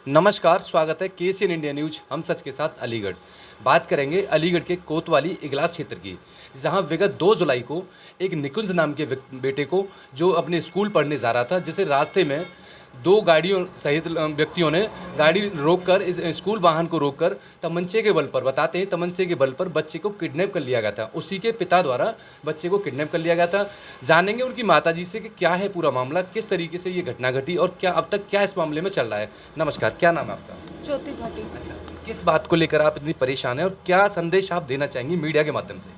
नमस्कार, स्वागत है केसीएन इंडिया न्यूज हम सच के साथ अलीगढ़। बात करेंगे अलीगढ़ के कोतवाली इगलास क्षेत्र की, जहां विगत 2 जुलाई को एक निकुंज नाम के बेटे को, जो अपने स्कूल पढ़ने जा रहा था, जिसे रास्ते में 2 गाड़ियों सहित व्यक्तियों ने गाड़ी रोककर, इस स्कूल वाहन को रोककर तमंचे के बल पर, बताते हैं तमंचे के बल पर बच्चे को किडनैप कर लिया गया था। उसी के पिता द्वारा बच्चे को किडनैप कर लिया गया था। जानेंगे उनकी माताजी से कि क्या है पूरा मामला, किस तरीके से ये घटना घटी और क्या अब तक क्या इस मामले में चल रहा है। नमस्कार, क्या नाम है आपका? ज्योति भाटी। अच्छा, किस बात को लेकर आप इतनी परेशान हैं और क्या संदेश आप देना चाहेंगी मीडिया के माध्यम से?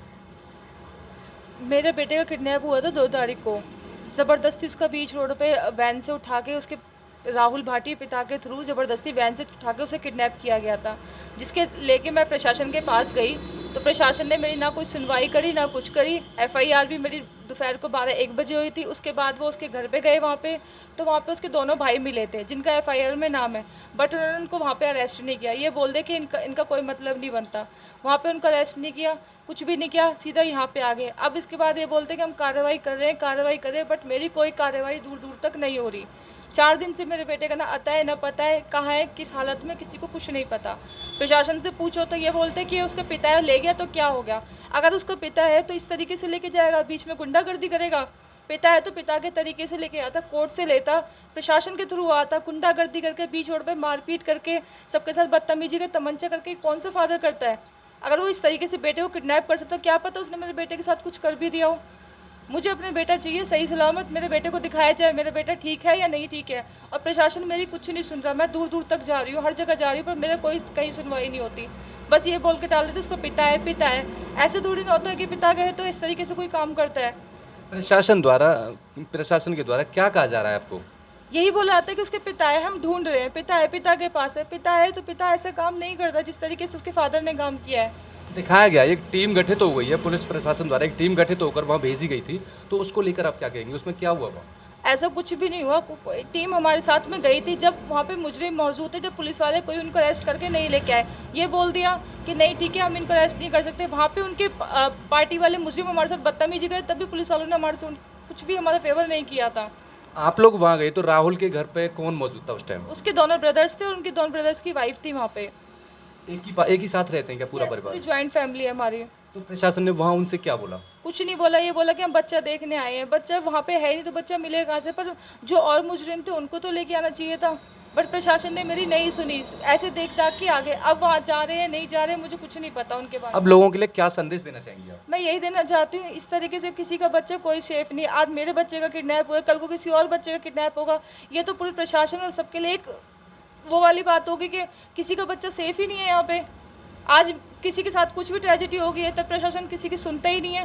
मेरे बेटे का किडनैप हुआ था 2 तारीख को। ज़बरदस्ती उसका बीच रोड पे वैन से उठा के, उसके राहुल भाटी पिता के थ्रू ज़बरदस्ती वैन से उठा के उसे किडनैप किया गया था, जिसके लेके मैं प्रशासन के पास गई तो प्रशासन ने मेरी ना कोई सुनवाई करी ना कुछ करी। एफआईआर भी मेरी दोपहर को 12-1 बजे हुई थी। उसके बाद वो उसके घर पे गए वहाँ पे, तो वहाँ पे उसके दोनों भाई मिले थे जिनका एफआईआर में नाम है, बट उन्होंने उनको वहाँ पे अरेस्ट नहीं किया। ये बोल दे कि इनका कोई मतलब नहीं बनता। वहाँ पे उनका अरेस्ट नहीं किया, कुछ भी नहीं किया, सीधा यहाँ पे आ गए। अब इसके बाद ये बोलते कि हम कार्रवाई कर रहे हैं, बट मेरी कोई कार्रवाई दूर दूर तक नहीं हो रही। 4 दिन से मेरे बेटे का ना अता है ना पता है, कहाँ है, किस हालत में, किसी को कुछ नहीं पता। प्रशासन से पूछो तो ये बोलते कि उसका पिता है, ले गया तो क्या हो गया। अगर उसका पिता है तो इस तरीके से लेके जाएगा, बीच में गुंडागर्दी करेगा। पिता है तो पिता के तरीके से लेके आता, कोर्ट से लेता, प्रशासन के थ्रू आता, गुंडागर्दी करके बीच रोड पे मारपीट करके, सबके साथ बदतमीजी का तमंचा करके कौन सा फादर करता है। अगर वो इस तरीके से बेटे को किडनैप कर सकता, क्या पता उसने मेरे बेटे के साथ कुछ कर भी दिया हो। मुझे अपने बेटा चाहिए सही सलामत, मेरे बेटे को दिखाया जाए मेरा बेटा ठीक है या नहीं ठीक है। और प्रशासन मेरी कुछ नहीं सुन रहा। मैं दूर दूर तक जा रही हूँ, हर जगह जा रही हूँ, पर मेरा कोई कहीं सुनवाई नहीं होती। बस ये बोल के डाल देते उसको पिता है पिता है। ऐसे थोड़ी ना होता है कि पिता कहे तो इस तरीके से कोई काम करता है। प्रशासन के द्वारा क्या कहा जा रहा है आपको? यही बोला जाता है कि उसके पिता है, हम ढूंढ रहे हैं, पिता है, पिता के पास है। पिता है तो पिता ऐसा काम नहीं करता जिस तरीके से उसके फादर ने काम किया है। दिखाया गया, एक टीम गठित हो गई है, पुलिस प्रशासन द्वारा एक टीम गठित होकर वहाँ भेजी गई थी, तो उसको लेकर आप क्या कहेंगे, उसमें क्या हुआ वहाँ? ऐसा कुछ भी नहीं हुआ। टीम हमारे साथ में गई थी, जब वहाँ पे मुजरिम मौजूद थे, जब पुलिस वाले कोई उनको अरेस्ट करके नहीं लेके आए। ये बोल दिया कि नहीं ठीक है हम इनको अरेस्ट नहीं कर सकते। वहाँ पे उनके पार्टी वाले मुजरिम हमारे साथ बदतमीजी करे, तब भी पुलिस वालों ने हमारे से कुछ भी हमारा फेवर नहीं किया था। आप लोग वहाँ गए तो राहुल के घर पे कौन मौजूद था उस टाइम? उसके दोनों ब्रदर्स थे और उनकी दोनों ब्रदर्स की वाइफ थी वहाँ पे। एक ही साथ रहते हैं क्या पूरा परिवार? ज्वाइंट फैमिली है हमारी। तो प्रशासन ने वहाँ उनसे क्या बोला? कुछ नहीं बोला, ये बोला कि हम बच्चा देखने आए हैं। बच्चा वहाँ पे है नहीं तो बच्चा मिलेगा कहाँ से। पर जो और मुजरिम थे उनको तो लेके आना चाहिए था, बट प्रशासन ने मेरी नहीं सुनी, ऐसे देख दाख के आगे। अब वहाँ जा रहे हैं नहीं जा रहे हैं मुझे कुछ नहीं पता उनके बारे में। अब लोगों के लिए क्या संदेश देना चाहेंगे आप? मैं यही देना चाहती हूँ, इस तरीके से किसी का बच्चा कोई सेफ नहीं। आज मेरे बच्चे का किडनैप हुआ, कल को किसी और बच्चे का किडनैप होगा। ये तो पूरे प्रशासन और सबके लिए एक वो वाली बात होगी कि किसी का बच्चा सेफ ही नहीं है यहाँ पे। आज किसी के साथ कुछ भी ट्रेजेडी हो गई है तो प्रशासन किसी की सुनता ही नहीं है।